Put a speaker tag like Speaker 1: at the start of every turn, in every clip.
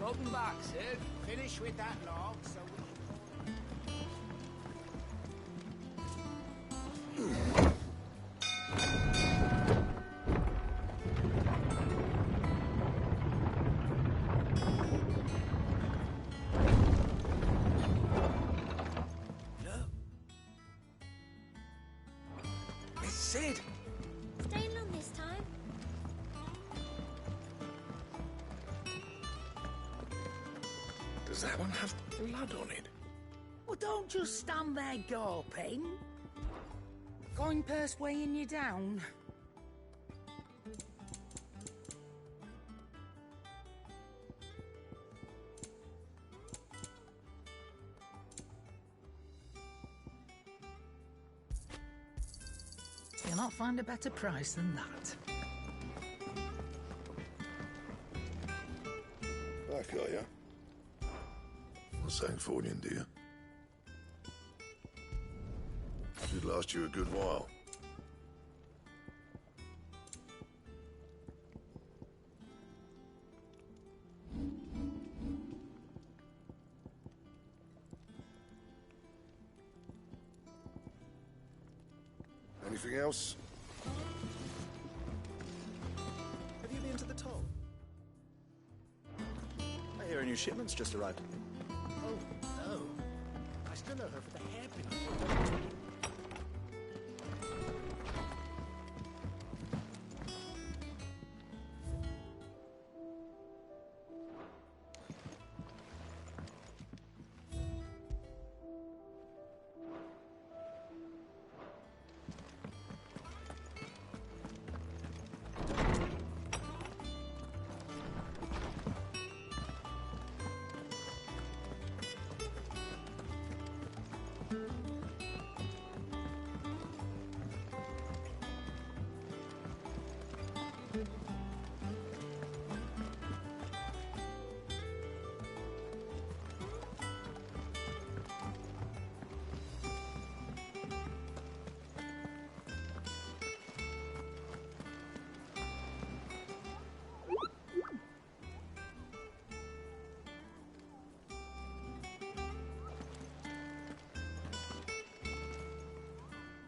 Speaker 1: Welcome back, Sid.
Speaker 2: Finish with that log so we
Speaker 1: Sid!
Speaker 3: Staying long this time?
Speaker 4: Does that one have blood on it?
Speaker 2: Well, don't just stand there gawping. Going purse weighing you down. You'll not find a better price than that.
Speaker 4: Back, are you? What's saying for you, dear? Should last you a good while. Anything else?
Speaker 5: Have you been to the toll? I hear a new shipment's just arrived.
Speaker 2: Oh, no. I still owe her for the hairpin.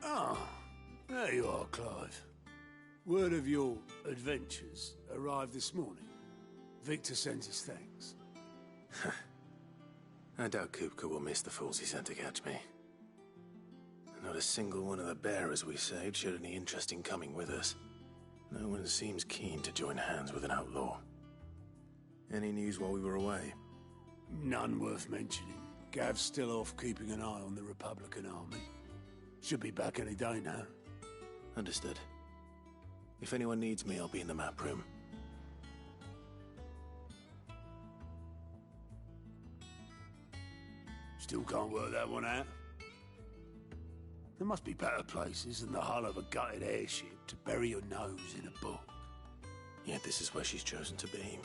Speaker 6: Ah, there you are, Clive. Word of your adventures arrived this morning. Victor sent his thanks.
Speaker 7: I doubt Kupka will miss the fools he sent to catch me. Not a single one of the bearers we saved showed any interest in coming with us. No one seems keen to join hands with an outlaw. Any news while we were away?
Speaker 6: None worth mentioning. Gav's still off keeping an eye on the Republican army. Should be back any day now.
Speaker 7: Understood. If anyone needs me, I'll be in the map room.
Speaker 6: Still can't work that one out. There must be better places than the hull of a gutted airship to bury your nose in a book.
Speaker 7: Yet this is where she's chosen to be.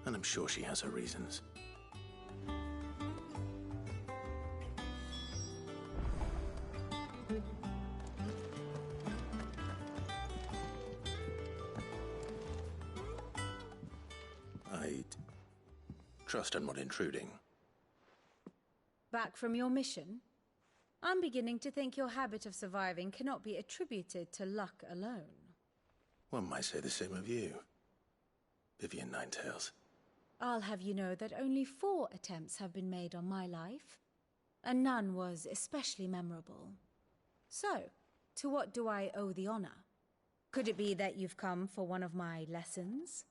Speaker 7: And I'm sure she has her reasons. I'd trust I'm not intruding.
Speaker 8: Back from your mission? I'm beginning to think your habit of surviving cannot be attributed to luck alone.
Speaker 7: One might say the same of you, Vivian Ninetails.
Speaker 8: I'll have you know that only 4 attempts have been made on my life, and none was especially memorable. So, to what do I owe the honor? Could it be that you've come for one of my lessons?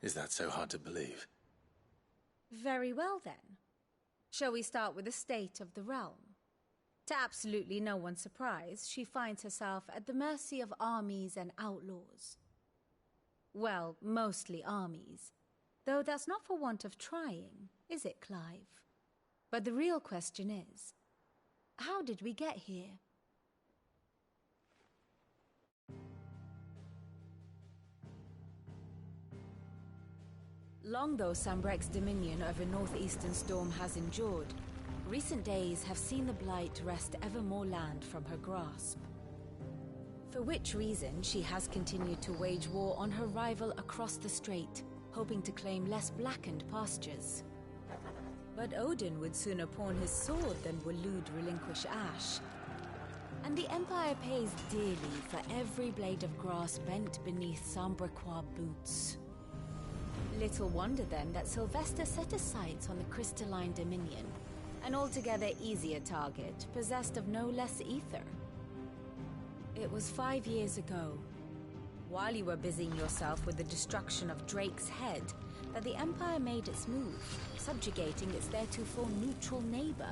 Speaker 7: Is that so hard to believe?
Speaker 8: Very well then. Shall we start with the state of the realm? To absolutely no one's surprise, she finds herself at the mercy of armies and outlaws. Well, mostly armies. Though that's not for want of trying, is it, Clive? But the real question is, how did we get here? Long though Sambrek's dominion over northeastern Storm has endured, recent days have seen the Blight wrest ever more land from her grasp. For which reason she has continued to wage war on her rival across the strait, hoping to claim less blackened pastures. But Odin would sooner pawn his sword than Waloed relinquish Ash. And the Empire pays dearly for every blade of grass bent beneath Sambraquois boots. Little wonder then that Sylvester set his sights on the Crystalline Dominion, an altogether easier target, possessed of no less ether. It was 5 years ago, while you were busying yourself with the destruction of Drake's head, that the Empire made its move, subjugating its theretofore neutral neighbor.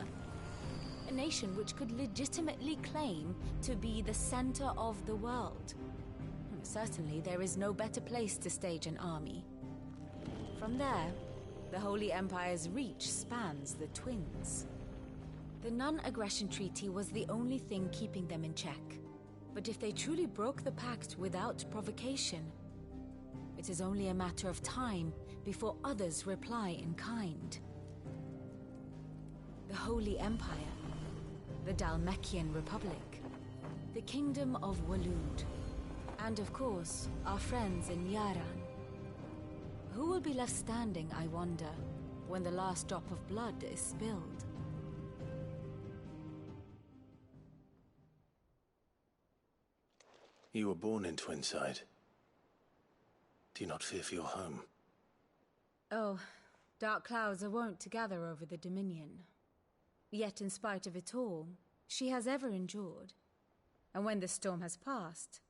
Speaker 8: A nation which could legitimately claim to be the center of the world. Certainly, there is no better place to stage an army. From there, the Holy Empire's reach spans the Twins. The non-aggression treaty was the only thing keeping them in check. But if they truly broke the pact without provocation, it is only a matter of time before others reply in kind. The Holy Empire, the Dhalmekian Republic, the Kingdom of Waloed, and of course, our friends in Yaran. Who will be left standing, I wonder, when the last drop of blood is spilled?
Speaker 7: You were born in Twinside. Do you not fear for your home?
Speaker 8: Oh, dark clouds are wont to gather over the Dominion. Yet in spite of it all, she has ever endured. And when the storm has passed,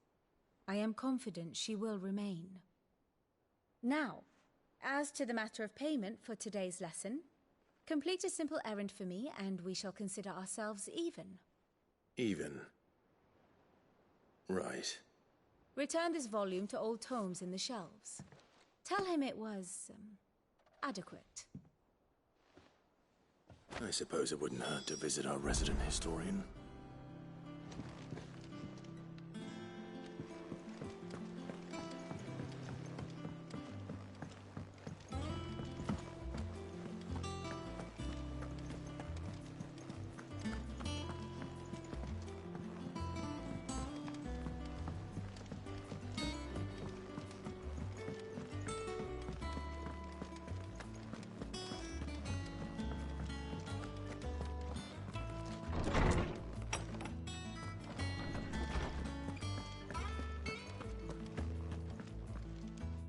Speaker 8: I am confident she will remain. Now, as to the matter of payment for today's lesson, complete a simple errand for me and we shall consider ourselves even.
Speaker 7: Even? Right.
Speaker 8: Return this volume to old tomes in the shelves. Tell him it was, adequate.
Speaker 7: I suppose it wouldn't hurt to visit our resident historian.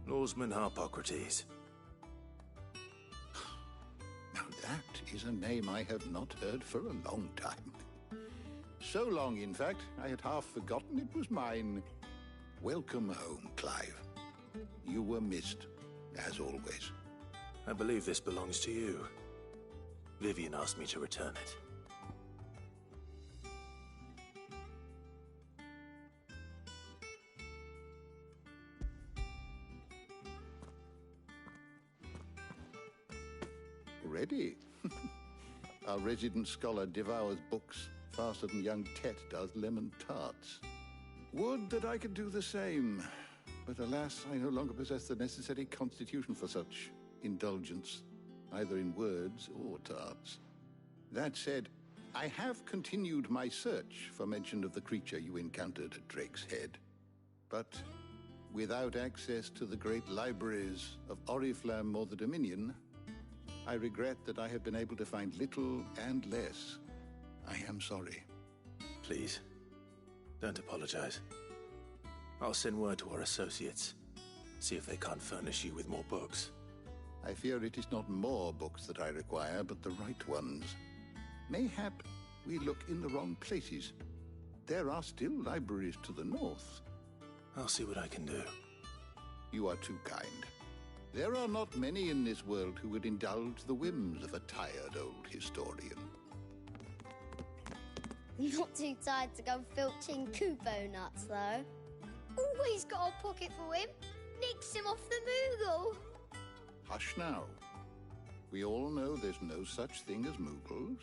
Speaker 7: Lawsman Harpocrates.
Speaker 4: Now that is a name I have not heard for a long time. So long, in fact, I had half forgotten it was mine. Welcome home, Clive. You were missed, as always.
Speaker 7: I believe this belongs to you. Vivian asked me to return it.
Speaker 4: Ready? Our resident scholar devours books faster than young Tet does lemon tarts. Would that I could do the same. But alas, I no longer possess the necessary constitution for such indulgence, either in words or tarts. That said, I have continued my search for mention of the creature you encountered at Drake's Head. But without access to the great libraries of Oriflamme or the Dominion, I regret that I have been able to find little and less. I am sorry.
Speaker 7: Please, don't apologize. I'll send word to our associates. See if they can't furnish you with more books.
Speaker 4: I fear it is not more books that I require, but the right ones. Mayhap we look in the wrong places. There are still libraries to the north.
Speaker 7: I'll see what I can do.
Speaker 4: You are too kind. There are not many in this world who would indulge the whims of a tired old historian.
Speaker 3: Not too tired to go filching Kupo nuts, though. Always got a pocket for him. Nicks him off the Moogle.
Speaker 4: Hush now. We all know there's no such thing as Moogles.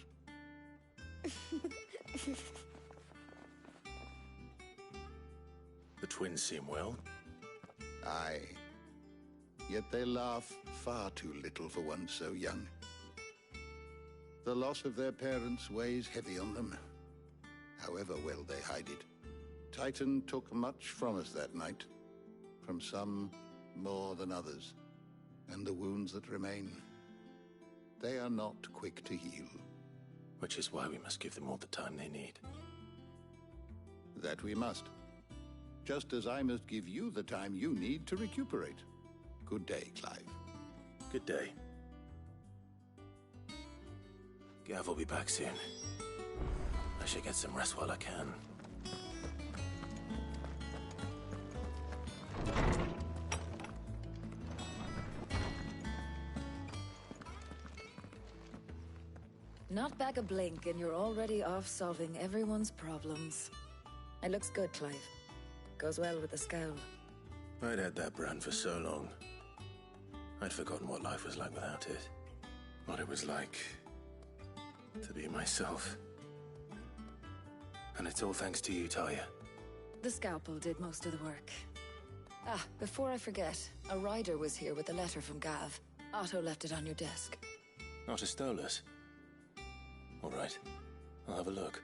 Speaker 7: The twins seem well.
Speaker 4: Aye. Yet they laugh far too little for one so young. The loss of their parents weighs heavy on them, however well they hide it. Titan took much from us that night, from some more than others. and the wounds that remain, they are not quick to heal.
Speaker 7: Which is why we must give them all the time they need.
Speaker 4: That we must. Just as I must give you the time you need to recuperate. Good day, Clive.
Speaker 7: Good day. Gav will be back soon. I should get some rest while I can.
Speaker 1: Not back a blink and you're already off solving everyone's problems. It looks good, Clive. Goes well with the scowl.
Speaker 7: I'd had that brand for so long. I'd forgotten what life was like without it. What it was like to be myself. And it's all thanks to you, Talia.
Speaker 1: The scalpel did most of the work. Ah, before I forget, a rider was here with a letter from Gav. Otto left it on your desk.
Speaker 7: Otto stole us. All right, I'll have a look.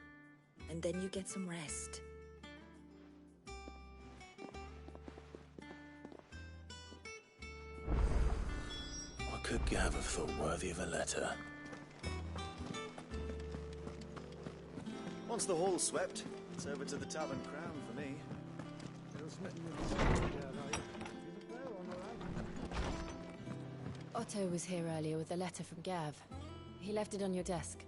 Speaker 1: And then you get some rest.
Speaker 7: What could Gav have thought worthy of a letter?
Speaker 5: Once the hall's swept, it's over to the Tavern Crown for me.
Speaker 9: Otto was here earlier with a letter from Gav. He left it on your desk.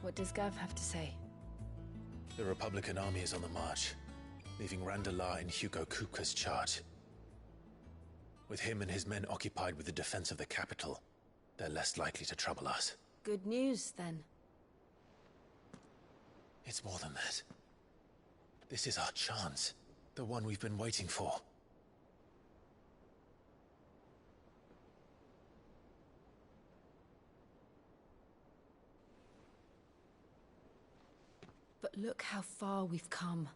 Speaker 9: What does Gav have to say?
Speaker 7: The Republican army is on the march, leaving Randalar in Hugo Kupka's charge. With him and his men occupied with the defense of the capital, they're less likely to trouble us.
Speaker 9: Good news, then.
Speaker 7: It's more than that. This is our chance. The one we've been waiting for.
Speaker 9: But look how far we've come.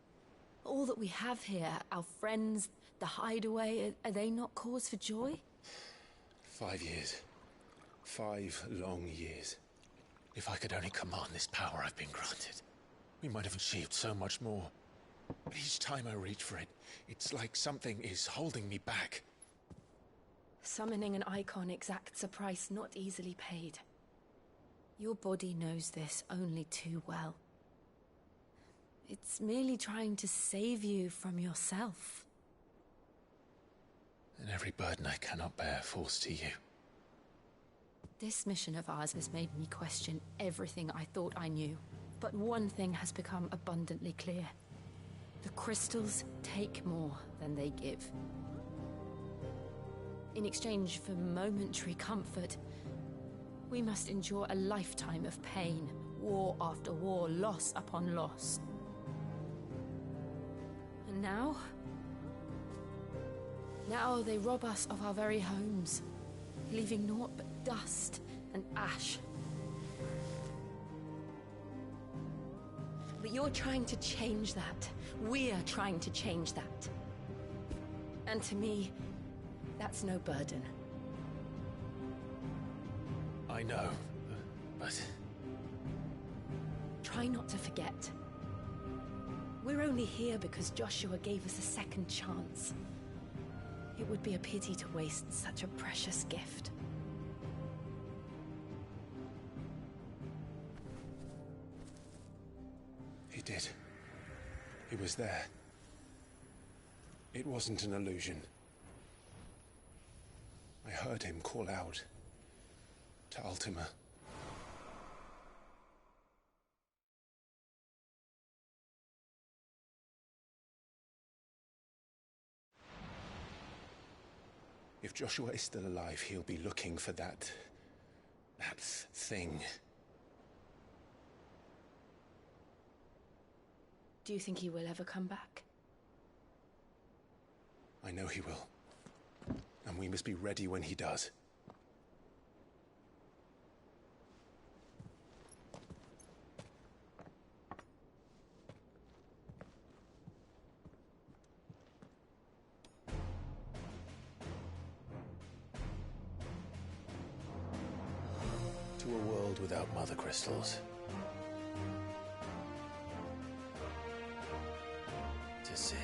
Speaker 9: All that we have here, our friends, the hideaway, are they not cause for joy?
Speaker 7: 5 years. 5 long years. If I could only command this power I've been granted, we might have achieved so much more. But each time I reach for it, it's like something is holding me back.
Speaker 9: Summoning an icon exacts a price not easily paid. Your body knows this only too well. It's merely trying to save you from yourself.
Speaker 7: And every burden I cannot bear falls to you.
Speaker 9: This mission of ours has made me question everything I thought I knew. But one thing has become abundantly clear. The crystals take more than they give. In exchange for momentary comfort, we must endure a lifetime of pain, war after war, loss upon loss. And now they rob us of our very homes, leaving naught but dust and ash. But you're trying to change that. We're trying to change that. And to me, that's no burden.
Speaker 7: I know, but...
Speaker 9: Try not to forget. We're only here because Joshua gave us a second chance. It would be a pity to waste such a precious gift.
Speaker 7: He did. He was there. It wasn't an illusion. I heard him call out to Ultima. If Joshua is still alive, he'll be looking for that thing.
Speaker 9: Do you think he will ever come back?
Speaker 7: I know he will. And we must be ready when he does. To a world without mother crystals. To Cid.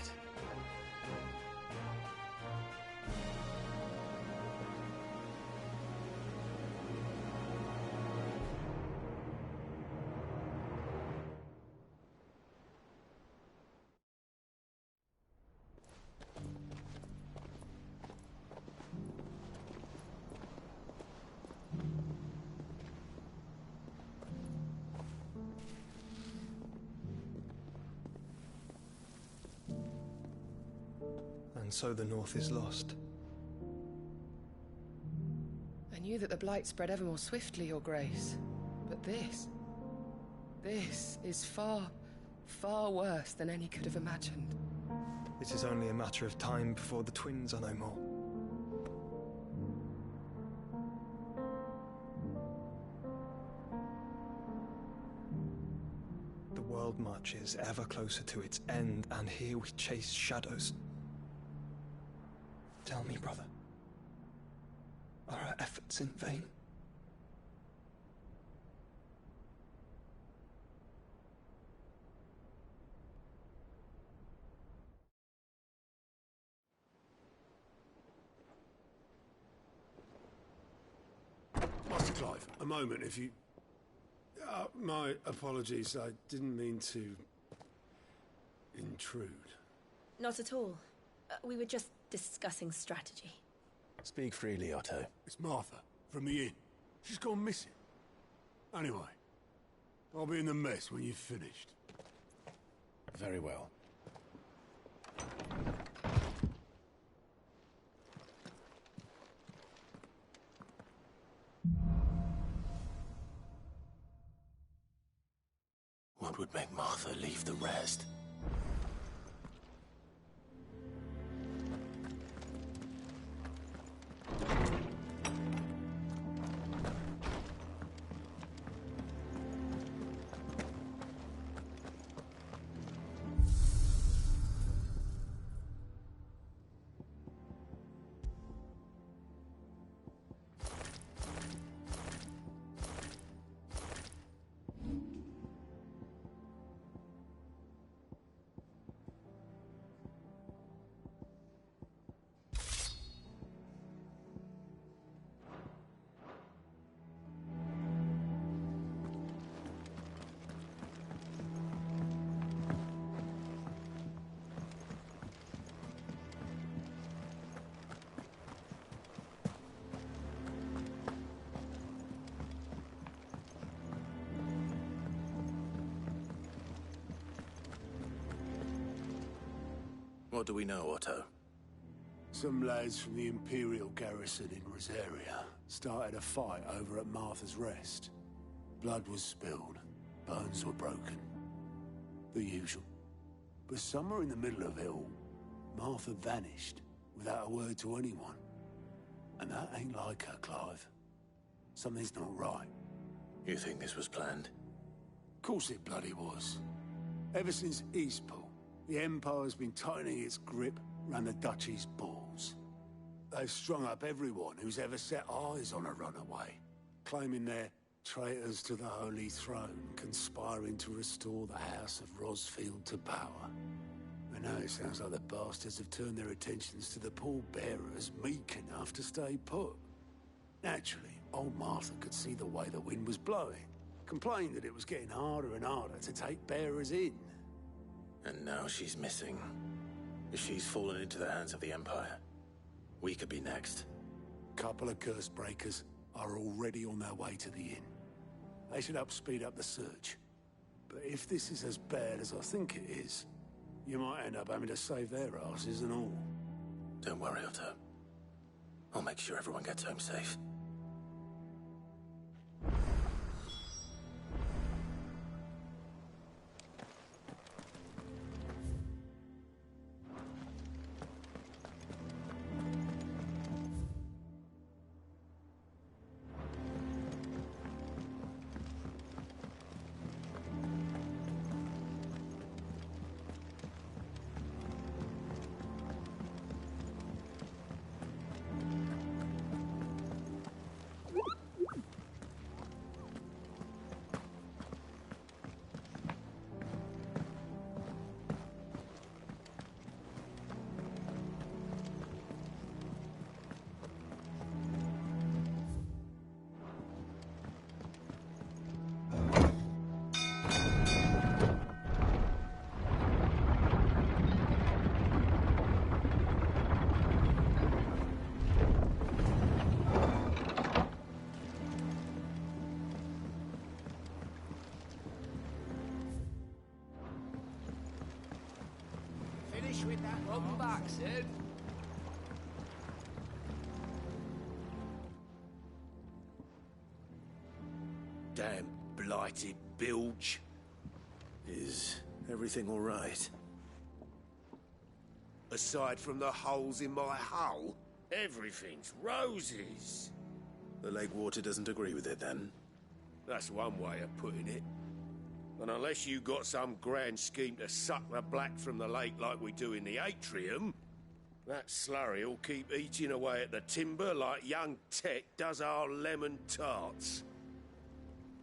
Speaker 10: And so the North is lost.
Speaker 11: I knew that the Blight spread ever more swiftly, Your Grace. But this is far, far worse than any could have imagined.
Speaker 10: It is only a matter of time before the twins are no more. The world marches ever closer to its end, and here we chase shadows. Tell me, brother, are our efforts in vain?
Speaker 6: Master Clive, a moment, if you... my apologies, I didn't mean to... intrude.
Speaker 9: Not at all. We were just discussing strategy.
Speaker 7: Speak freely, Otto.
Speaker 6: It's Martha, from the inn. She's gone missing. Anyway, I'll be in the mess when you've finished.
Speaker 7: Very well. What would make Martha leave the rest? What do we know, Otto?
Speaker 6: Some lads from the Imperial garrison in Rosaria started a fight over at Martha's Rest. Blood was spilled, bones were broken. The usual. But somewhere in the middle of it all, Martha vanished without a word to anyone. And that ain't like her, Clive. Something's not right.
Speaker 7: You think this was planned?
Speaker 6: Of course it bloody was. Ever since Eastpool, the Empire's been tightening its grip around the Duchy's balls. They've strung up everyone who's ever set eyes on a runaway, claiming they're traitors to the Holy Throne, conspiring to restore the House of Rosfield to power. And now it sounds like the bastards have turned their attentions to the pallbearers meek enough to stay put. Naturally, old Martha could see the way the wind was blowing, complained that it was getting harder and harder to take bearers in.
Speaker 7: And now she's missing. If she's fallen into the hands of the Empire, we could be next.
Speaker 6: Couple of curse breakers are already on their way to the inn. They should help speed up the search. But if this is as bad as I think it is, you might end up having to save their asses and all.
Speaker 7: Don't worry, Otto. I'll make sure everyone gets home safe.
Speaker 12: finish with that. Welcome back, Sid.
Speaker 13: Damn blighted bilge.
Speaker 7: Is everything all right?
Speaker 13: Aside from the holes in my hull, everything's roses.
Speaker 7: The lake water doesn't agree with it, then?
Speaker 13: That's one way of putting it. And unless you got some grand scheme to suck the black from the lake like we do in the atrium, that slurry'll keep eating away at the timber like young Tet does our lemon tarts.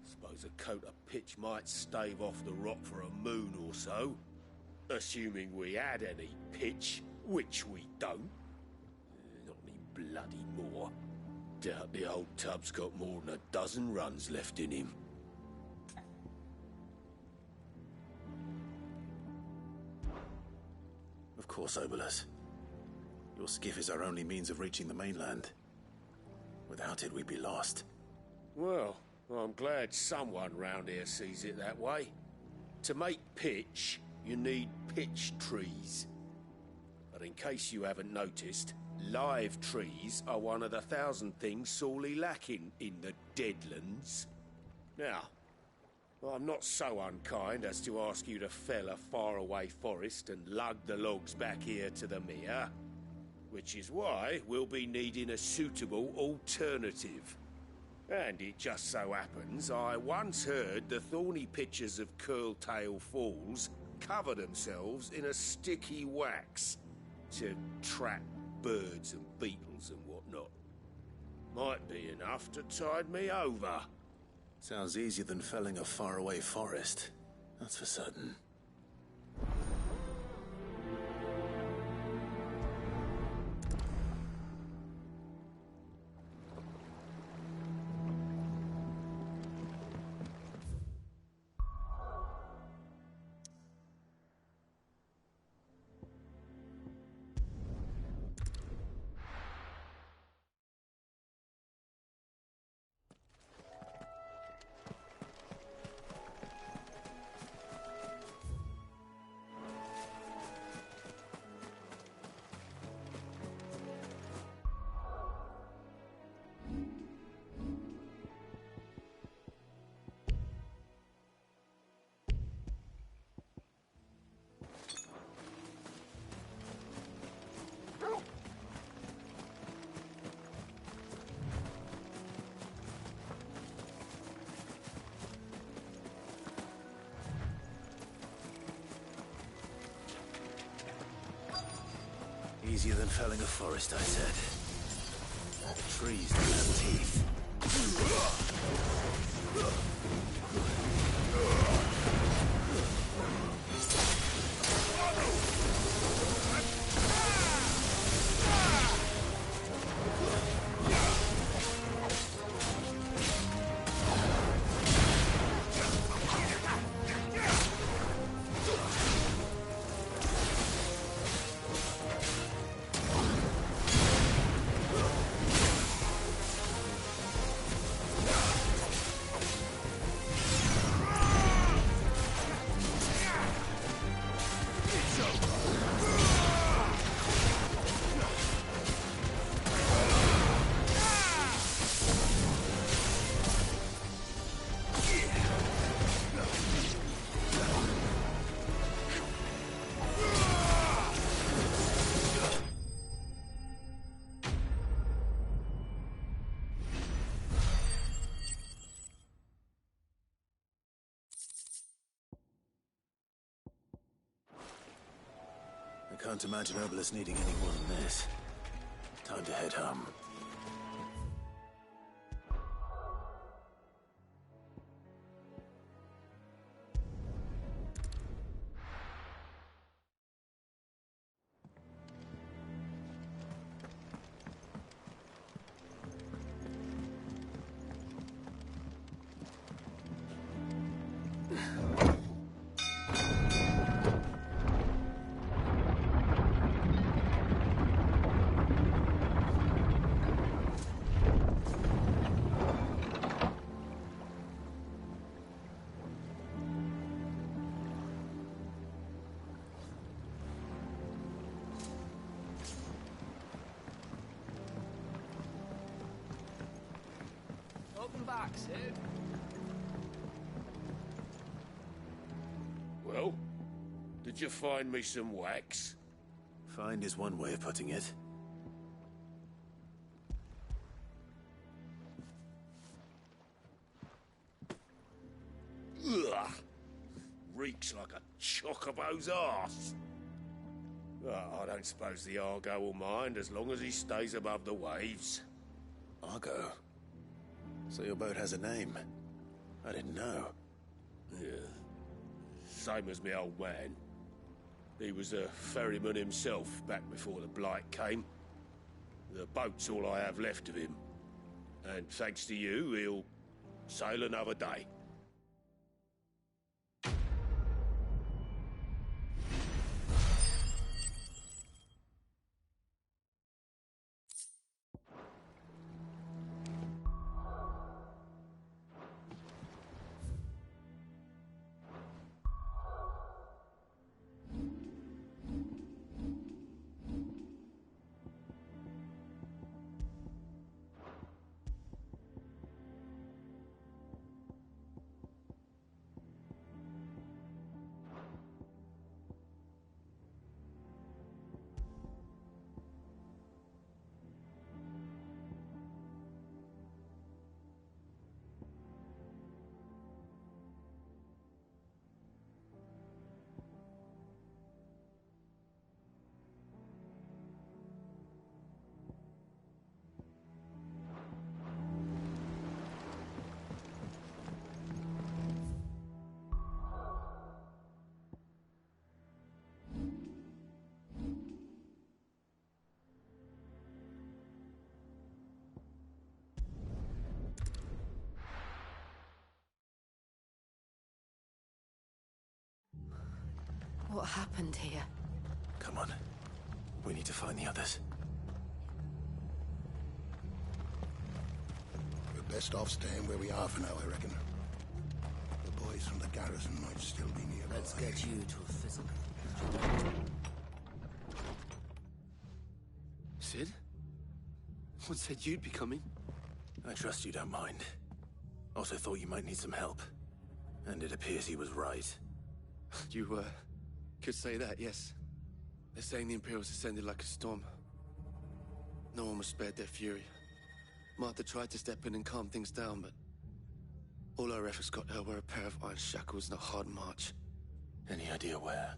Speaker 13: Suppose a coat of pitch might stave off the rot for a moon or so. Assuming we had any pitch, which we don't. Not any bloody more. Doubt the old tub's got more than a dozen runs left in him.
Speaker 7: Of course, Obolus. Your skiff is our only means of reaching the mainland. Without it, we'd be lost.
Speaker 13: Well, I'm glad someone round here sees it that way. To make pitch, you need pitch trees. But in case you haven't noticed, live trees are one of the 1,000 things sorely lacking in the Deadlands. Now, I'm not so unkind as to ask you to fell a faraway forest and lug the logs back here to the mere, which is why we'll be needing a suitable alternative. And it just so happens I once heard the thorny pitchers of Curltail Falls cover themselves in a sticky wax to trap birds and beetles and whatnot. Might be enough to tide me over.
Speaker 7: Sounds easier than felling a faraway forest. That's for certain. Easier than felling a forest, I said. The trees don't have teeth. I can't imagine Obolus needing any more than this. Time to head home.
Speaker 12: Sid.
Speaker 13: Well, did you find me some wax?
Speaker 7: Find is one way of putting it.
Speaker 13: Ugh! Reeks like a chocobo's arse. I don't suppose the Argo will mind as long as he stays above the waves.
Speaker 7: Argo? So your boat has a name? I didn't know.
Speaker 13: Yeah. Same as me old man. He was a ferryman himself back before the Blight came. The boat's all I have left of him. And thanks to you, he'll sail another day.
Speaker 9: What happened here?
Speaker 7: Come on. We need to find the others.
Speaker 4: We're best off staying where we are for now, I reckon. The boys from the garrison might still be nearby.
Speaker 2: Let's get you to a fizzle.
Speaker 14: Sid? What said you'd be coming?
Speaker 7: I trust you don't mind. Also thought you might need some help. And it appears he was right.
Speaker 14: You, could say that, yes. They're saying the Imperials ascended like a storm. No one was spared their fury. Martha tried to step in and calm things down, but all our efforts got her were a pair of iron shackles and a hard march.
Speaker 7: Any idea where?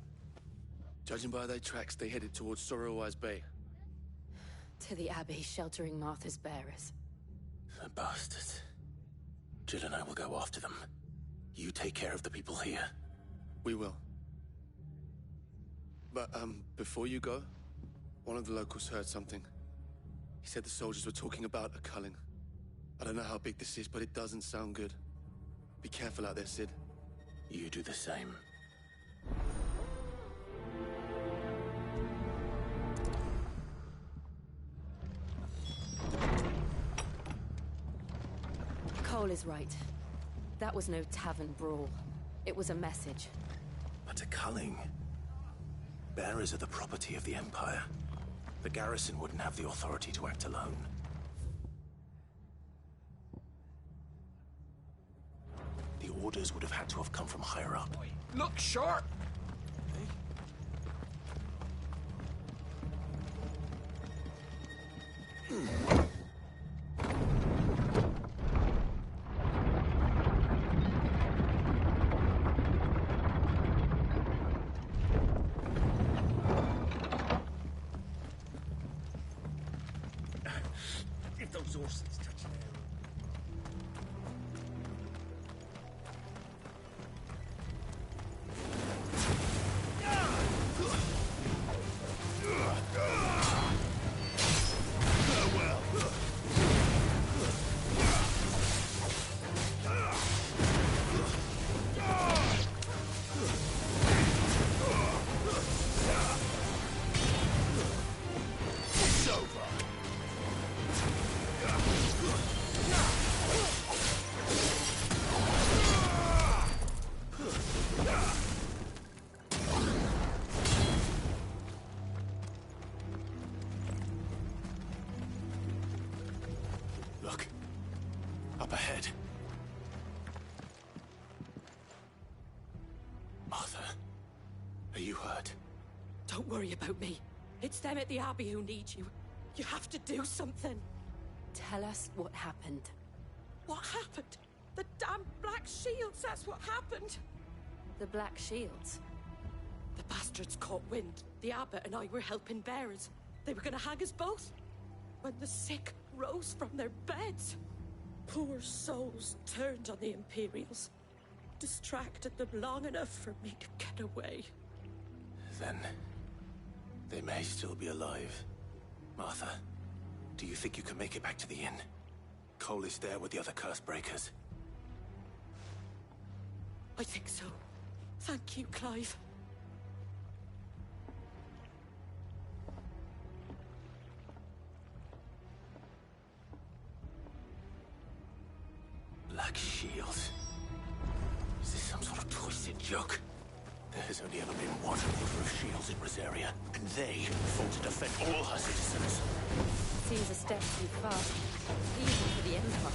Speaker 14: Judging by their tracks, they headed towards Sorrowwise Bay.
Speaker 9: To the Abbey, sheltering Martha's bearers.
Speaker 7: The bastards. Jill and I will go after them. You take care of the people here.
Speaker 14: We will. But, before you go, one of the locals heard something. He said the soldiers were talking about a culling. I don't know how big this is, but it doesn't sound good. Be careful out there, Sid.
Speaker 7: You do the same.
Speaker 9: Cole is right. That was no tavern brawl. It was a message.
Speaker 7: But a culling? Bearers are the property of the Empire. The garrison wouldn't have the authority to act alone. The orders would have had to have come from higher up.
Speaker 12: Look sharp!
Speaker 13: If those horses touch the arrow. It's over.
Speaker 7: Are you hurt?
Speaker 15: Don't worry about me. It's them at the Abbey who need you. You have to do something.
Speaker 9: Tell us what happened.
Speaker 15: What happened? The damn Black Shields, that's what happened.
Speaker 9: The Black Shields?
Speaker 15: The bastards caught wind. The Abbot and I were helping bearers. They were gonna hang us both. When the sick rose from their beds, poor souls turned on the Imperials. Distracted them long enough for me to get away.
Speaker 7: Then... they may still be alive. Martha, do you think you can make it back to the inn? Cole is there with the other curse breakers.
Speaker 15: I think so. Thank you, Clive.
Speaker 7: Black Shields. Is this some sort of twisted joke? There has only ever been one order of shields in Rosaria, and they fought to defend all her citizens.
Speaker 9: Seems a step too far, even for the Empire.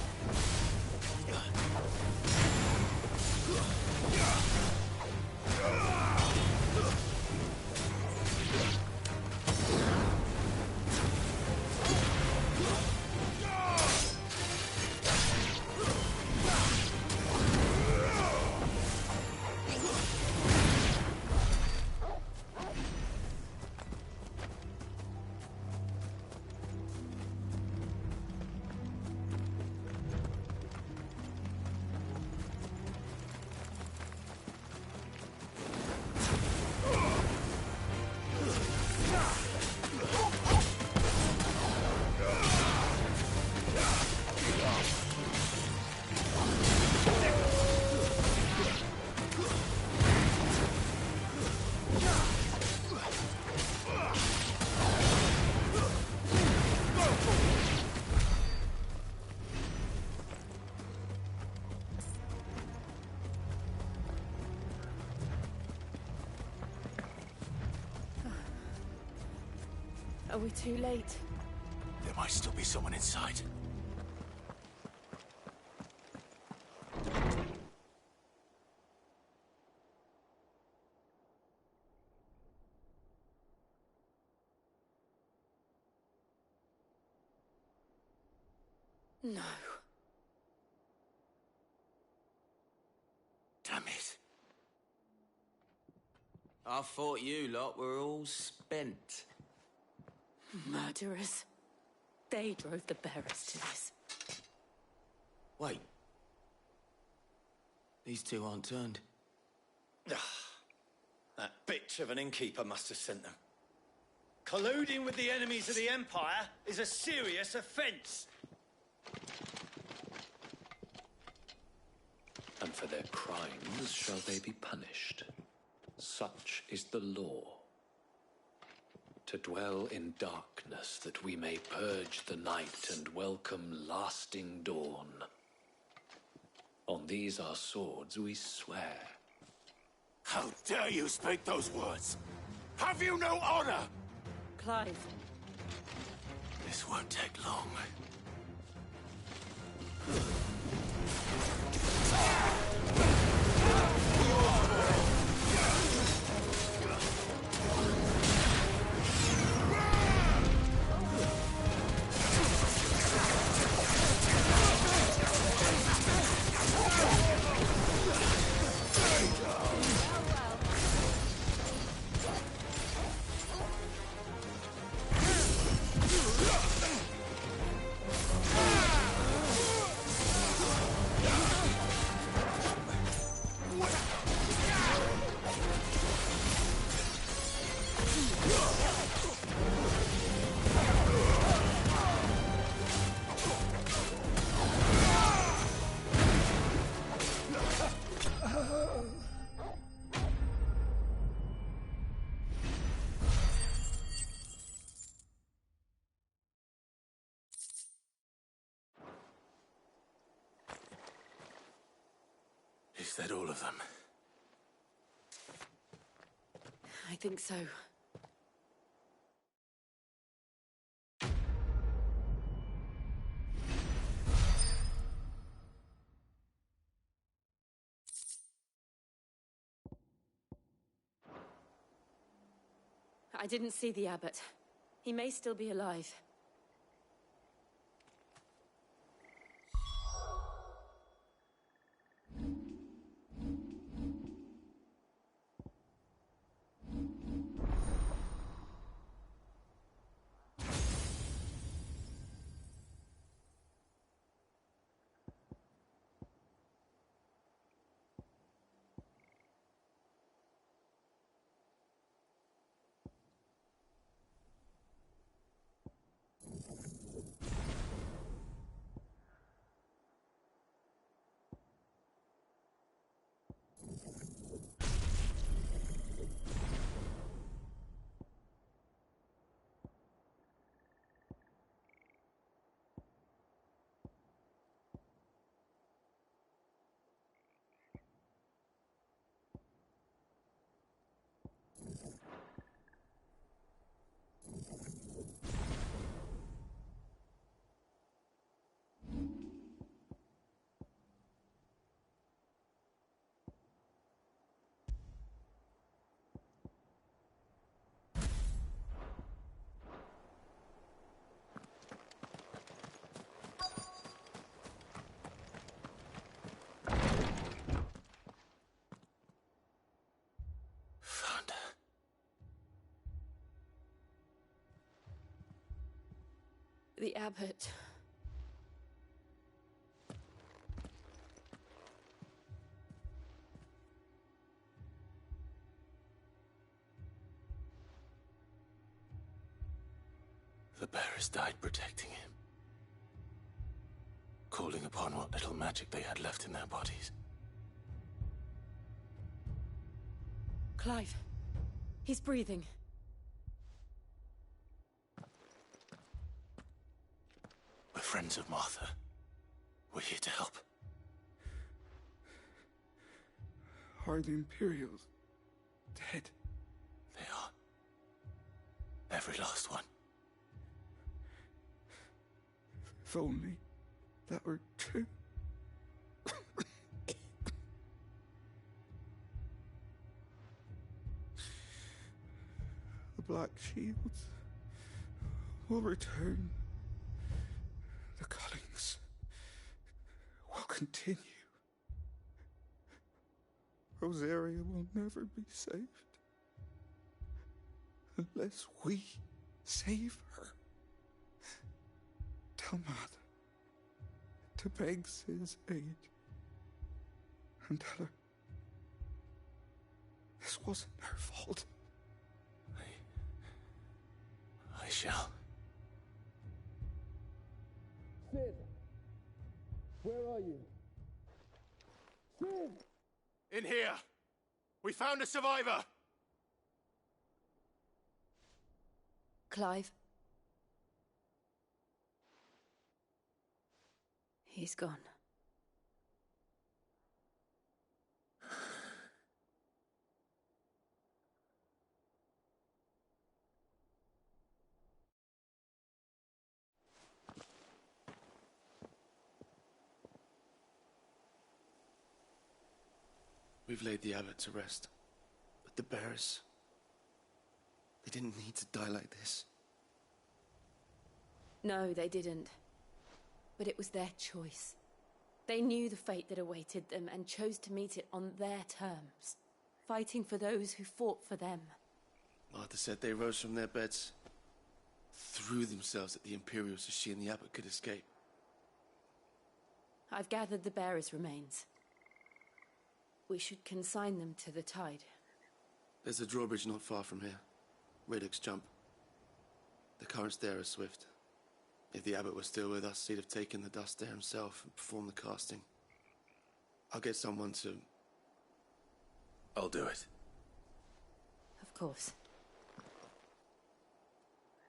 Speaker 9: Are we too late?
Speaker 7: There might still be someone inside.
Speaker 15: No.
Speaker 7: Damn it.
Speaker 16: I thought you lot were all spent.
Speaker 15: Murderers. They drove the bearers to this.
Speaker 16: Wait. These two aren't turned.
Speaker 5: That bitch of an innkeeper must have sent them. Colluding with the enemies of the Empire is a serious offence.
Speaker 17: And for their crimes shall they be punished. Such is the law. To dwell in darkness that we may purge the night and welcome lasting dawn. On these our swords we swear.
Speaker 7: How dare you speak those words? Have you no honor?
Speaker 15: Clive.
Speaker 7: This won't take long. Is that all of them?
Speaker 15: I think so. I didn't see the abbot. He may still be alive. The abbot.
Speaker 7: The bearers died protecting him. Calling upon what little magic they had left in their bodies.
Speaker 15: Clive. He's breathing.
Speaker 7: We're friends of Martha. We're here to help.
Speaker 18: Are the Imperials dead?
Speaker 7: They are. Every last one.
Speaker 18: If only that were true. The Black Shields will return. The Cullings will continue. Rosaria will never be saved unless we save her. Tell Mother to beg Cid's aid and tell her this wasn't her fault.
Speaker 7: I shall.
Speaker 19: Cid! Where are you? Cid!
Speaker 13: In here! We found a survivor!
Speaker 15: Clive. He's gone.
Speaker 14: We've laid the abbot to rest. But the bearers... they didn't need to die like this.
Speaker 15: No, they didn't. But it was their choice. They knew the fate that awaited them and chose to meet it on their terms, fighting for those who fought for them.
Speaker 14: Martha said they rose from their beds, threw themselves at the Imperials so she and the abbot could escape.
Speaker 15: I've gathered the bearers' remains. We should consign them to the tide.
Speaker 14: There's a drawbridge not far from here. Radix Jump. The currents there are swift. If the abbot was still with us, he'd have taken the dust there himself and performed the casting. I'll get someone to...
Speaker 7: I'll do it.
Speaker 15: Of course.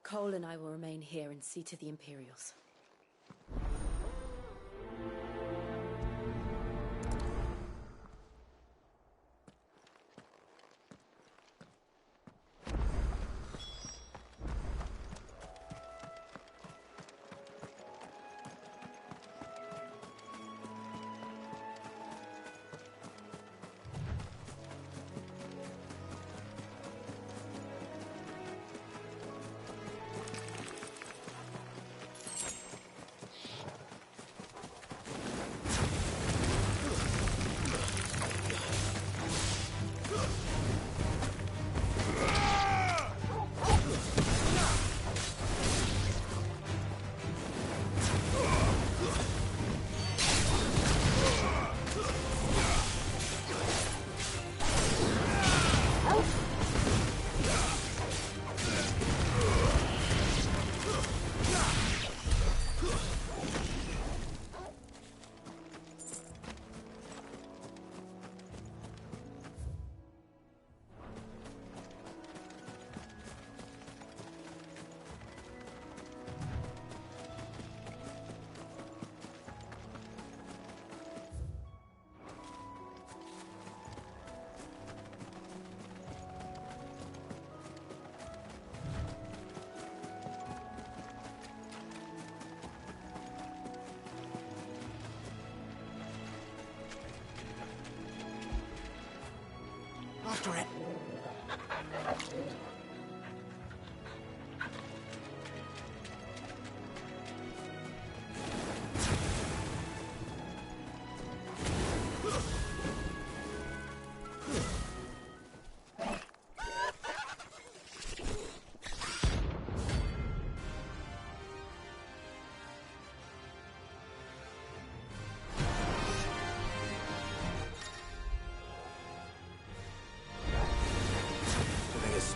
Speaker 15: Cole and I will remain here and see to the Imperials.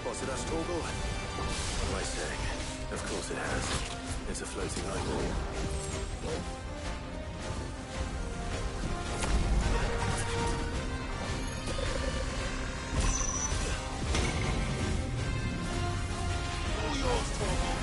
Speaker 7: spotted us, Torgal? What am I saying? Of course it has. It's a floating eyeball.
Speaker 13: All yours, Torgal.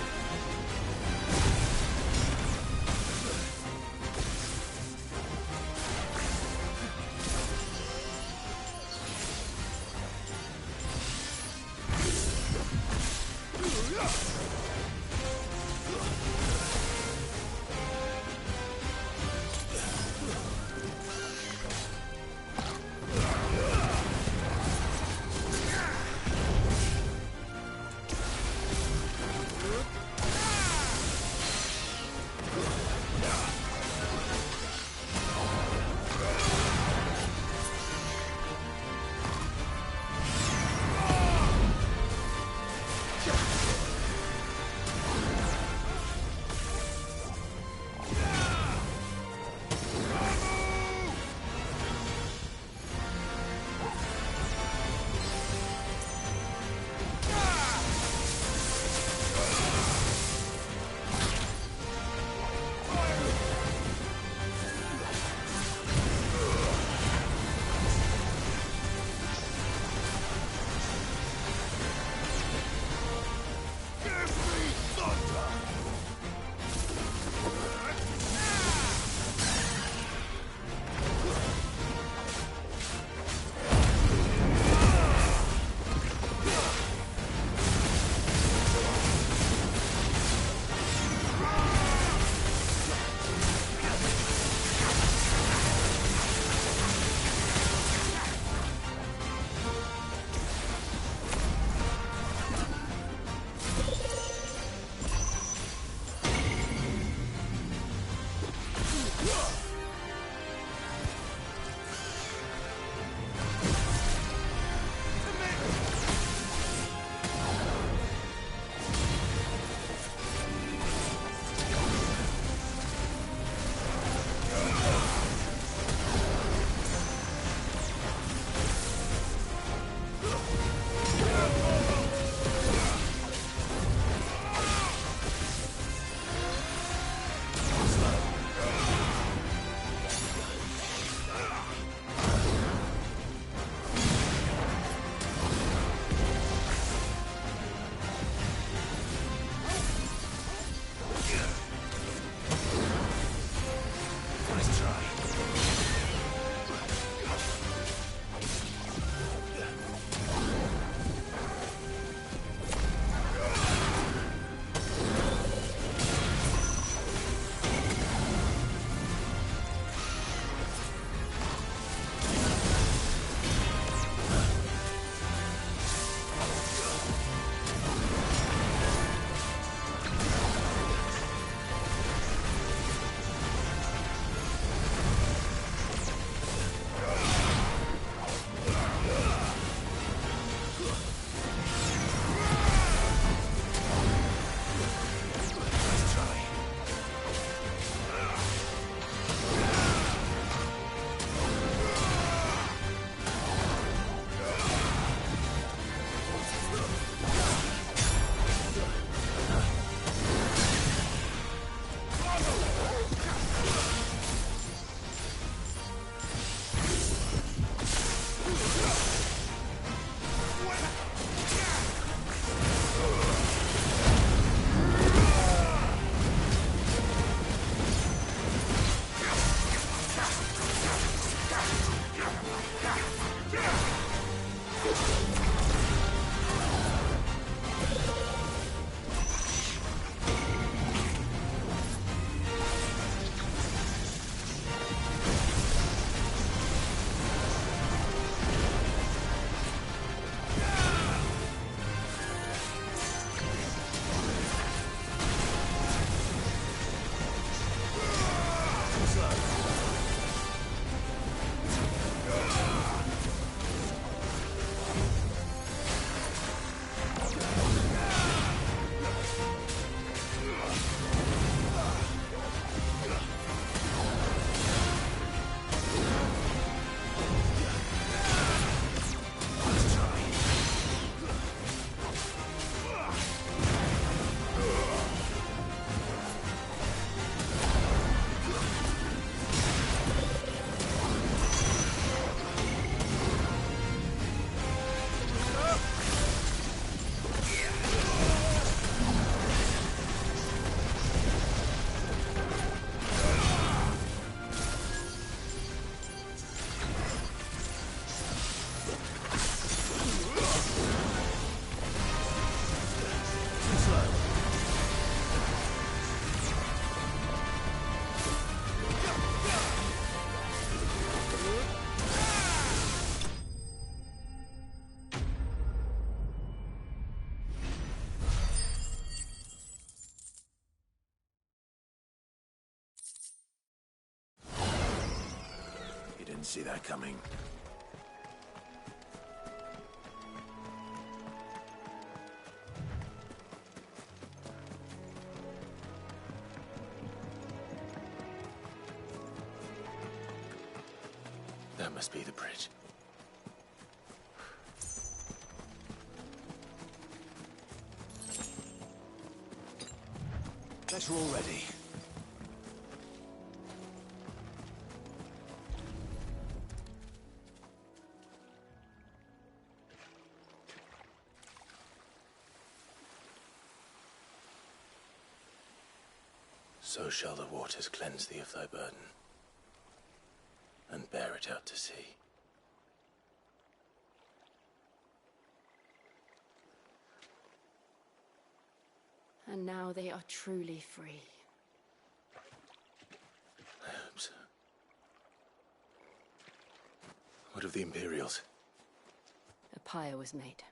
Speaker 7: see that coming. That must be the bridge.
Speaker 6: Guess we're all ready.
Speaker 7: So shall the waters cleanse thee of thy burden, and bear it out to sea.
Speaker 9: And now they are truly free.
Speaker 7: I hope so. What of the Imperials?
Speaker 9: A pyre was made.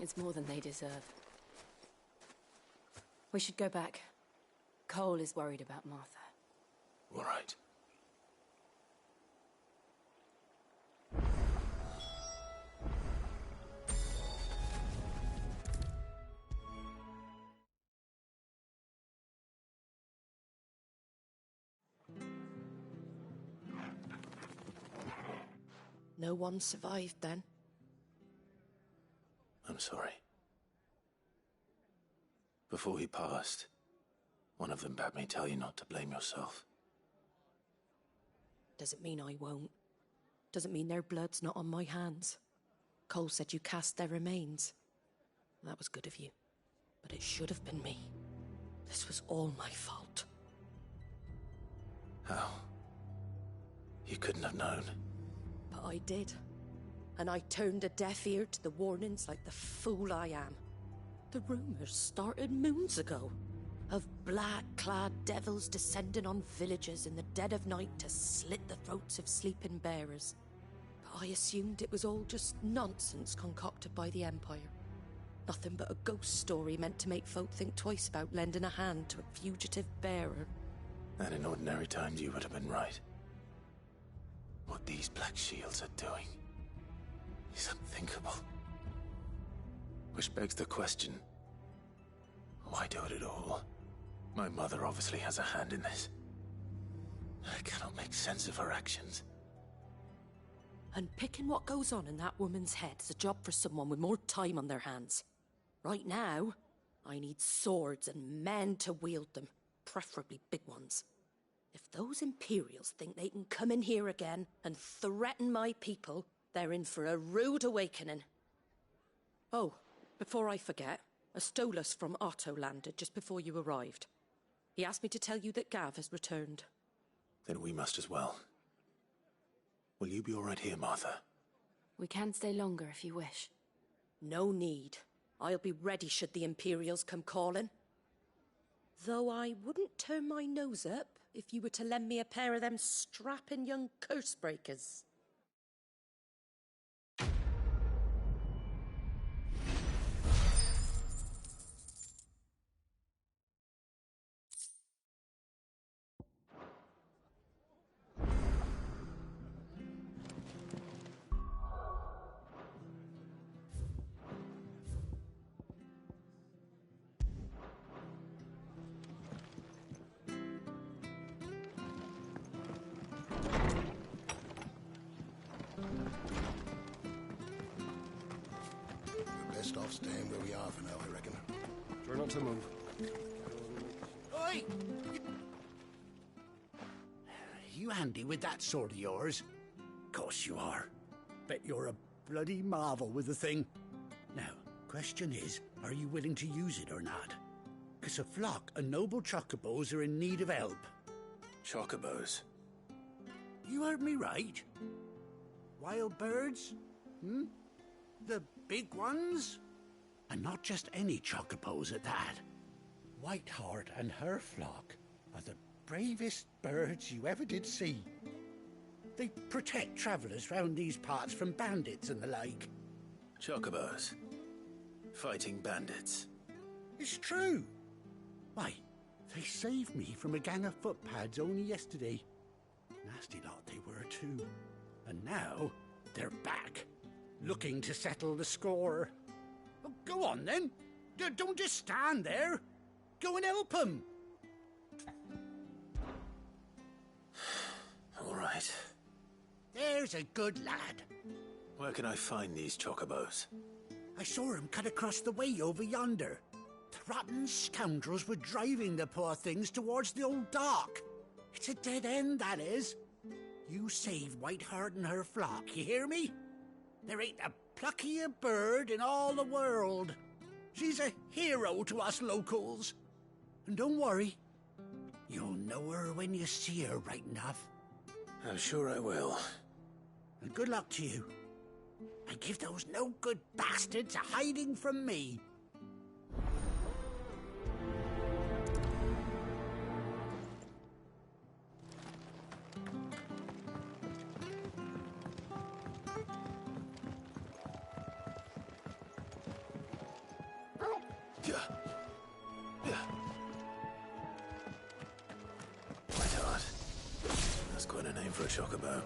Speaker 9: It's more than they deserve. We should go back. Cole is worried about Martha.
Speaker 7: All right.
Speaker 15: No one survived then?
Speaker 7: I'm sorry. Before he passed, one of them bade me tell you not to blame yourself.
Speaker 15: Doesn't mean I won't. Doesn't mean their blood's not on my hands. Cole said you cast their remains. That was good of you. But it should have been me. This was all my fault.
Speaker 7: How? You couldn't have known.
Speaker 15: But I did. And I turned a deaf ear to the warnings like the fool I am. The rumors started moons ago. Of black-clad devils descending on villages in the dead of night to slit the throats of sleeping bearers. But I assumed it was all just nonsense concocted by the Empire. Nothing but a ghost story meant to make folk think twice about lending a hand to a fugitive bearer.
Speaker 7: And in ordinary times you would have been right. What these Black Shields are doing is unthinkable. Which begs the question, why do it at all? My mother obviously has a hand in this. I cannot make sense of her actions.
Speaker 15: And picking what goes on in that woman's head is a job for someone with more time on their hands. Right now, I need swords and men to wield them, preferably big ones. If those Imperials think they can come in here again and threaten my people, they're in for a rude awakening. Oh, before I forget, a Stolas from Otto landed just before you arrived. He asked me to tell you that Gav has returned.
Speaker 7: Then we must as well. Will you be all right here, Martha?
Speaker 9: We can stay longer if you wish.
Speaker 15: No need. I'll be ready should the Imperials come calling. Though I wouldn't turn my nose up if you were to lend me a pair of them strapping young curse breakers.
Speaker 6: Best off staying where we are for now, I reckon.
Speaker 10: Try not to move.
Speaker 20: Oi! You handy with that sword of yours? Course you are. Bet you're a bloody marvel with the thing. Now, question is, are you willing to use it or not? 'Cause a flock of noble chocobos are in need of help.
Speaker 7: Chocobos?
Speaker 20: You heard me right. Wild birds? Hmm? The big ones? And not just any chocobos at that. Whiteheart and her flock are the bravest birds you ever did see. They protect travellers round these parts from bandits and the like.
Speaker 7: Chocobos? Fighting bandits?
Speaker 20: It's true. Why, they saved me from a gang of footpads only yesterday. Nasty lot they were too. And now, they're back, looking to settle the score. Well, go on then. Don't just stand there. Go and help them.
Speaker 7: All right.
Speaker 20: There's a good lad.
Speaker 7: Where can I find these chocobos?
Speaker 20: I saw him cut across the way over yonder. The rotten scoundrels were driving the poor things towards the old dock. It's a dead end, that is. You save Whiteheart and her flock, you hear me? There ain't a pluckier bird in all the world. She's a hero to us locals. And don't worry, you'll know her when you see her right enough.
Speaker 7: I'm sure I will.
Speaker 20: And good luck to you. And give those no-good bastards a hiding from me.
Speaker 7: Whiteheart. That's quite a name for a chocobo.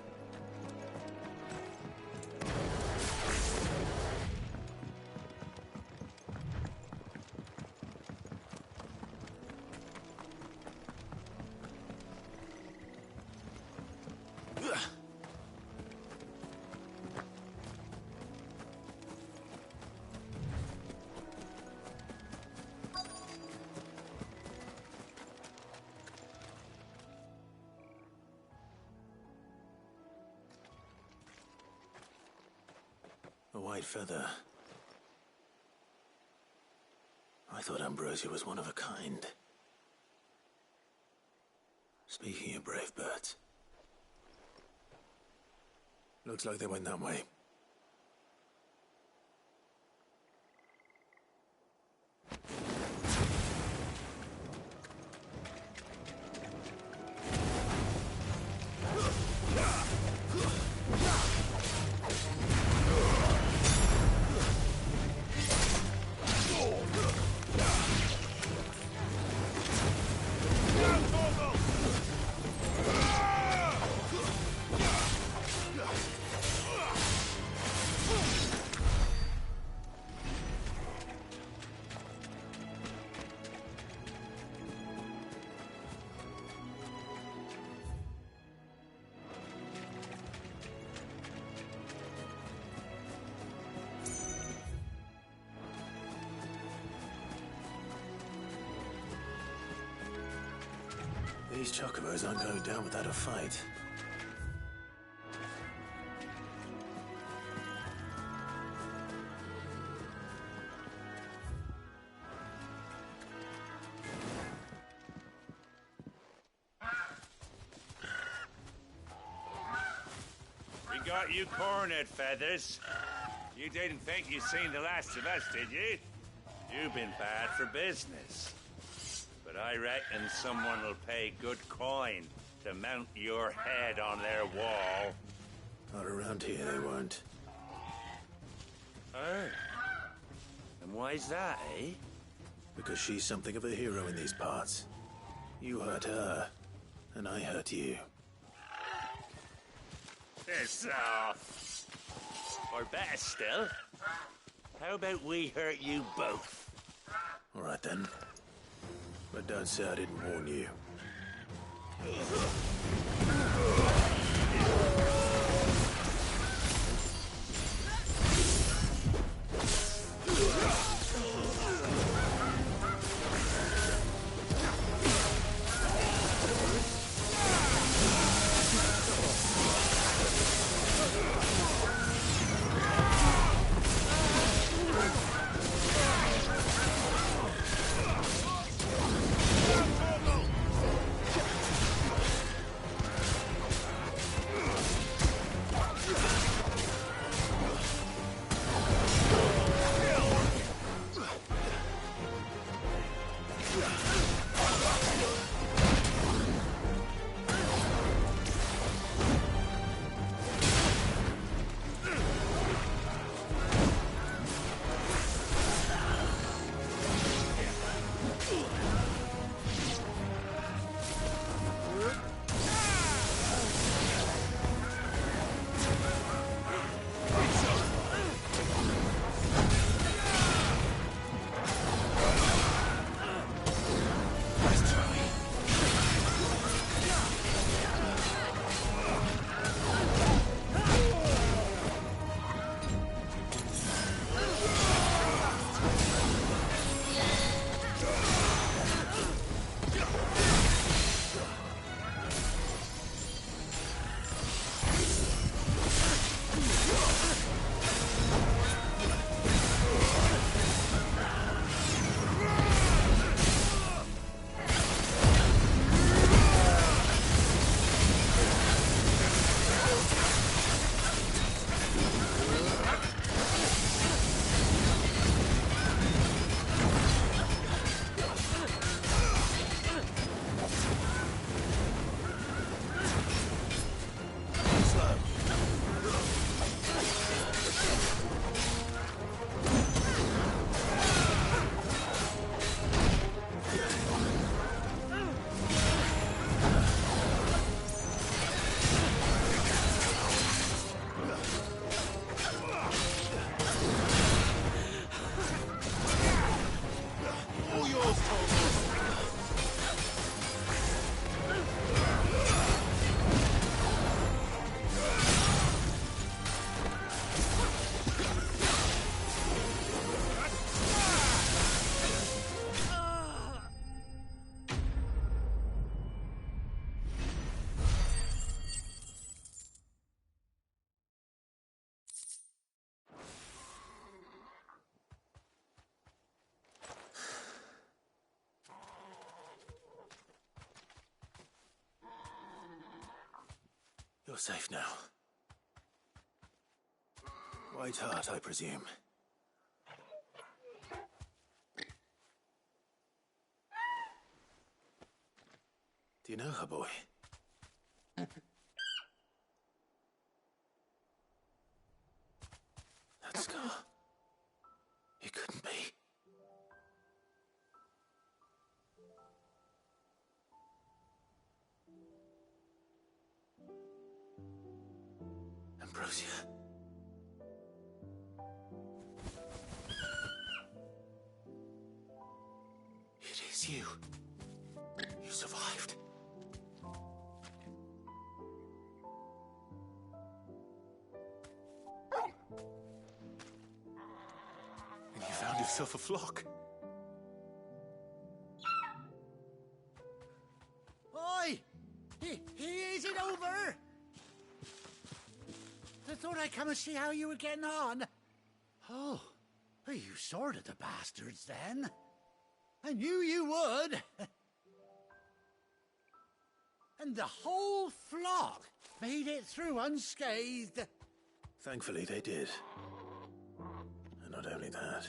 Speaker 7: A white feather. I thought Ambrosia was one of a kind. Speaking of brave birds. Looks like they went that way. These chocobos aren't going down without a fight.
Speaker 21: We got you cornered, Feathers. You didn't think you'd seen the last of us, did you? You've been bad for business. But I reckon someone will pay good coin to mount your head on their wall.
Speaker 7: Not around here, they won't.
Speaker 21: Oh. And why's that, eh?
Speaker 7: Because she's something of a hero in these parts. You hurt her, and I hurt you.
Speaker 21: Piss off. Or better still, how about we hurt you both?
Speaker 7: All right, then. But don't say I didn't warn you. You're safe now. White Hart, I presume. Do you know her, boy? That scar. It couldn't be. Ambrosia. It is you. You survived. And you found yourself a flock.
Speaker 20: Oi! Is it over? I thought I'd come and see how you were getting on. Oh, well, you sorted the bastards then. I knew you would. And the whole flock made it through unscathed.
Speaker 7: Thankfully, they did. And not only that.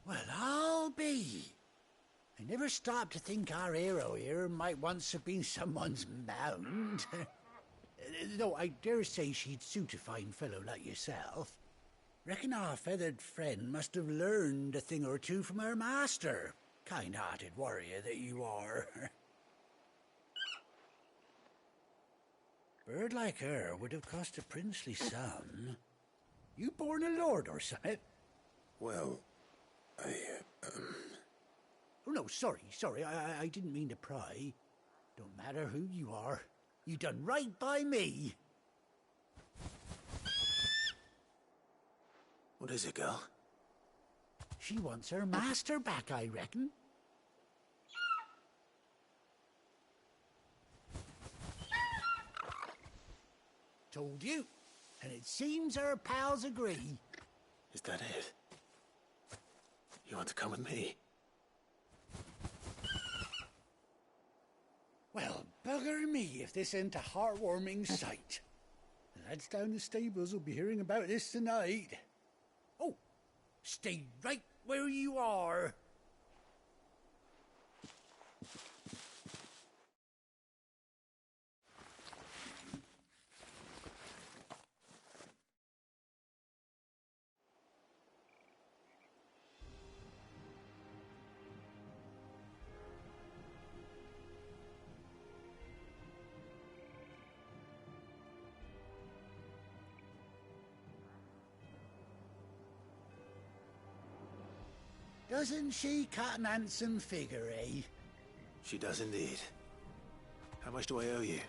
Speaker 20: Well, I'll be. I never stopped to think our hero here might once have been someone's mount. Though I dare say she'd suit a fine fellow like yourself. Reckon our feathered friend must have learned a thing or two from her master. Kind-hearted warrior that you are. Bird like her would have cost a princely sum. You born a lord or something?
Speaker 7: Well,
Speaker 20: Oh, no, sorry. I didn't mean to pry. Don't matter who you are. You done right by me.
Speaker 7: What is it, girl?
Speaker 20: She wants her master back, I reckon. Told you. And it seems her pals agree.
Speaker 7: Is that it? You want to come with me?
Speaker 20: Well, bugger me if this ain't a heartwarming sight. The lads down the stables will be hearing about this tonight. Oh, stay right where you are. Doesn't she cut an handsome figure, eh?
Speaker 7: She does indeed. How much do I owe you?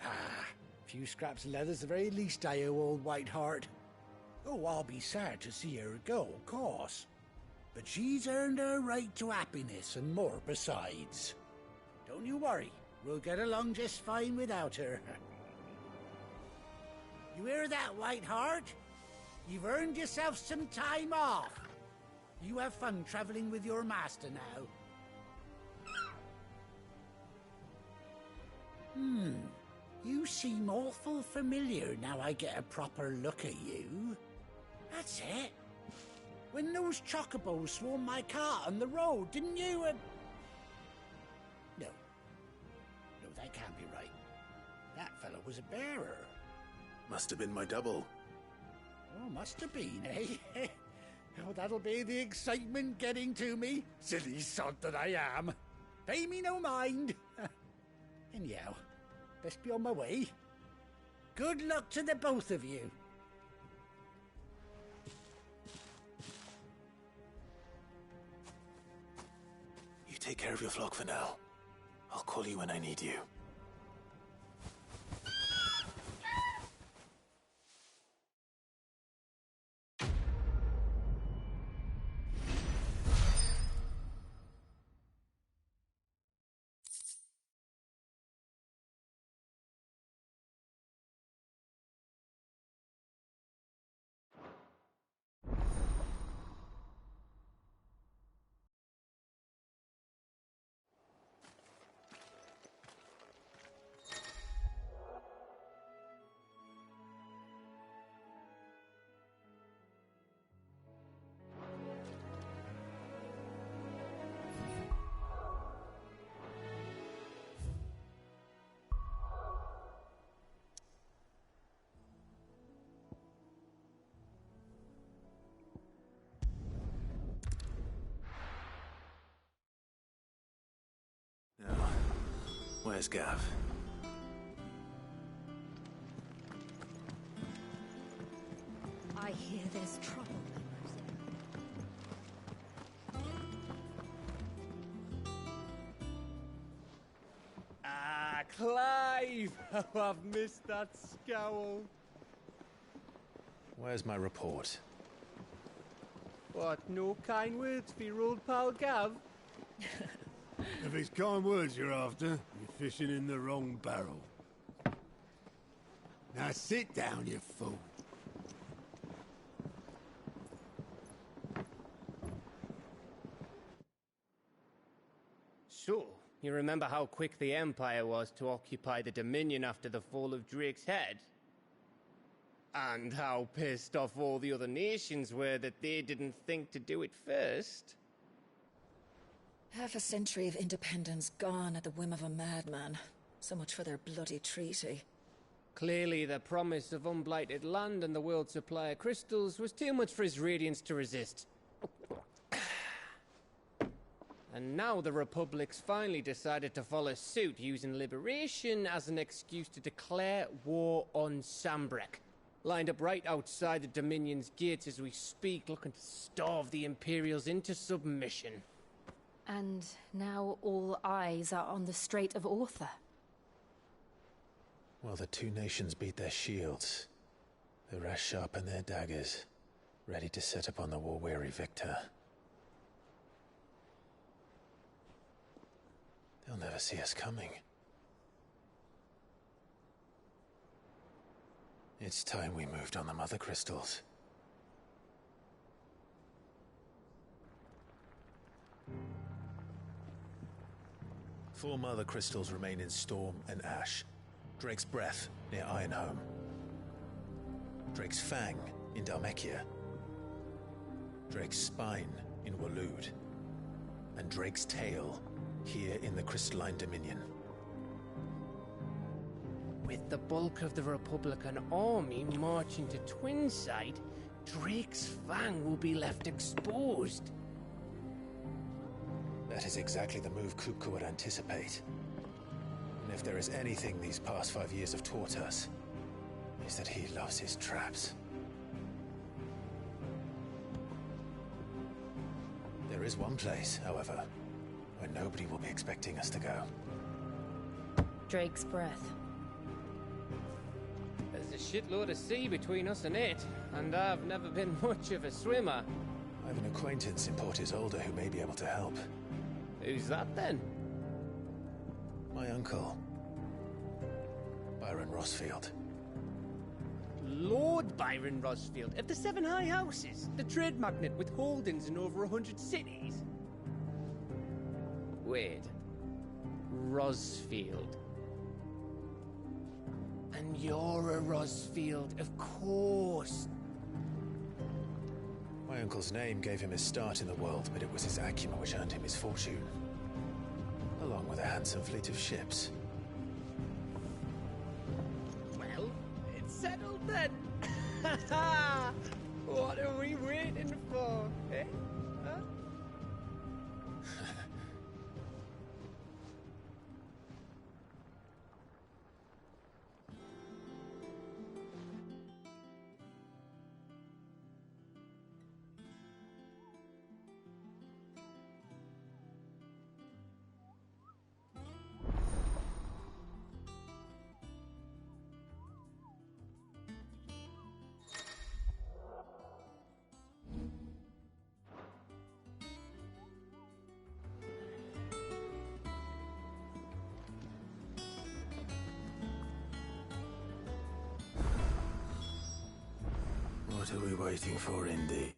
Speaker 20: A few scraps of leather's the very least I owe old White Hart. Oh, I'll be sad to see her go, of course. But she's earned her right to happiness and more besides. Don't you worry, we'll get along just fine without her. You hear that, White Hart? You've earned yourself some time off. You have fun traveling with your master now. You seem awful familiar now I get a proper look at you. That's it. When those chocobos swarmed my cart on the road, didn't you? No, that can't be right. That fellow was a bearer.
Speaker 7: Must have been my double.
Speaker 20: Oh, must have been, eh? Oh, that'll be the excitement getting to me. Silly sod that I am. Pay me no mind. Anyhow, best be on my way. Good luck to the both of you.
Speaker 7: You take care of your flock for now. I'll call you when I need you. Where's Gav?
Speaker 8: I hear there's trouble.
Speaker 22: Ah, Clive! How I've missed that scowl.
Speaker 7: Where's my report?
Speaker 22: What, no kind words for your old pal Gav?
Speaker 6: If it's kind words you're after, you're fishing in the wrong barrel. Now sit down, you fool.
Speaker 22: So, you remember how quick the Empire was to occupy the Dominion after the fall of Drake's head? And how pissed off all the other nations were that they didn't think to do it first?
Speaker 1: Half a century of independence gone at the whim of a madman. So much for their bloody treaty.
Speaker 22: Clearly, the promise of unblighted land and the world's supply of crystals was too much for his radiance to resist. And now the Republic's finally decided to follow suit, using liberation as an excuse to declare war on Sambrek. Lined up right outside the Dominion's gates as we speak, looking to starve the Imperials into submission.
Speaker 9: And now all eyes are on the Strait of Author.
Speaker 7: Well, the two nations beat their shields. The rest sharpen their daggers, ready to set upon the war-weary victor. They'll never see us coming. It's time we moved on the Mother Crystals. Four Mother Crystals remain in Storm and Ash. Drake's Breath near Ironhome. Drake's Fang in Dhalmekia. Drake's Spine in Waloed. And Drake's Tail here in the Crystalline Dominion.
Speaker 22: With the bulk of the Republican army marching to Twinside, Drake's Fang will be left exposed.
Speaker 7: That is exactly the move Kupka would anticipate. And if there is anything these past 5 years have taught us, is that he loves his traps. There is one place, however, where nobody will be expecting us to go.
Speaker 9: Drake's Breath.
Speaker 22: There's a shitload of sea between us and it, and I've never been much of a swimmer.
Speaker 7: I have an acquaintance in Port Isolde who may be able to help.
Speaker 22: Who's that then?
Speaker 7: My uncle, Byron Rosfield.
Speaker 22: Lord Byron Rosfield of the Seven High Houses, the trade magnate with holdings in over 100 cities. Wait, Rosfield. And you're a Rosfield, of course.
Speaker 7: My uncle's name gave him his start in the world, but it was his acumen which earned him his fortune. Along with a handsome fleet of ships.
Speaker 22: Well, it's settled then. What are we waiting for, eh? Huh?
Speaker 7: What are we waiting for, Indy?